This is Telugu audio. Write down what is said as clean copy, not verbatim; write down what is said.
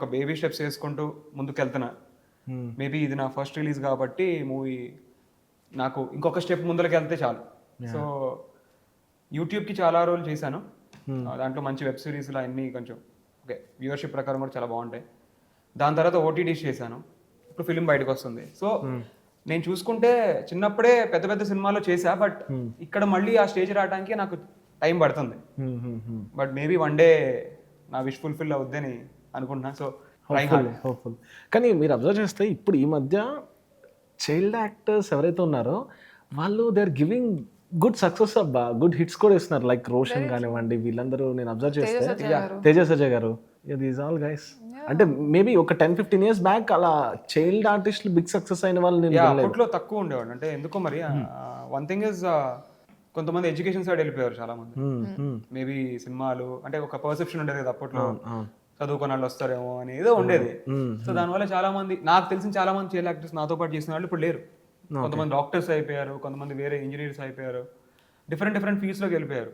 ఒక బేబీ స్టెప్స్ వేసుకుంటూ ముందుకెళ్తున్నా. మేబీ ఇది నా ఫస్ట్ రిలీజ్ కాబట్టి మూవీ నాకు ఇంకొక స్టెప్ ముందరికి వెళ్తే చాలు. సో యూట్యూబ్కి చాలా రోజులు చేశాను. దాంట్లో మంచి వెబ్ సిరీస్లు అన్నీ కొంచెం ఓకే వ్యూవర్షిప్ ప్రకారం కూడా చాలా బాగుంటాయి. దాని తర్వాత ఓటీటీస్ చేశాను. ఇప్పుడు ఫిలిం బయటకు వస్తుంది. సో నేను చూసుకుంటే చిన్నప్పుడే పెద్ద పెద్ద సినిమాలో చేశా, బట్ ఇక్కడ మళ్ళీ ఆ స్టేజ్ రావడానికి నాకు టైం పడుతుంది. బట్ మేబీ వన్ డే నా విష్ ఫుల్ఫిల్ అవుద్దని అనుకుంటున్నా. So hopeful. కానీ మీరు అబ్జర్వ్ చేస్తే ఇప్పుడు ఈ మధ్య చైల్డ్ యాక్టర్స్ ఎవరైతే ఉన్నారో వాళ్ళు they are giving good success అబ్బా, గుడ్ హిట్స్ కూడా ఇస్తున్నారు. లైక్ రోషన్ కానివ్వండి, వీళ్ళందరూ నేను అబ్జర్వ్ చేస్తే తేజ సజ్జయ్ గారు, దీస్ ఆల్ గైస్. అంటే మేబీ ఒక 10-15 years బ్యాక్ అలా చైల్డ్ ఆర్టిస్టులు బిగ్ సక్సెస్ అయిన వాళ్ళు నేను అప్పట్లో తక్కువ ఉండేవాడు. అంటే ఎందుకో మరి వన్ థింగ్ ఇస్ కొంతమంది ఎడ్యుకేషన్ సైడ్ వెళ్ళిపోయారు చాలా మంది. మేబీ సినిమాలు అంటే ఒక పర్సెప్షన్ ఉండేది కదా అప్పట్లో, చదువుకున్న వాళ్ళు వస్తారేమో అని ఏదో ఉండేది. సో దానివల్ల చాలా మంది, నాకు తెలిసిన చాలా మంది చైల్డ్ యాక్టర్స్ నాతో పాటు చేసిన వాళ్ళు ఇప్పుడు లేరు. కొంతమంది డాక్టర్స్ అయిపోయారు, కొంతమంది వేరే ఇంజనీర్స్ అయిపోయారు, డిఫరెంట్ ఫీల్డ్స్లోకి వెళ్ళిపోయారు.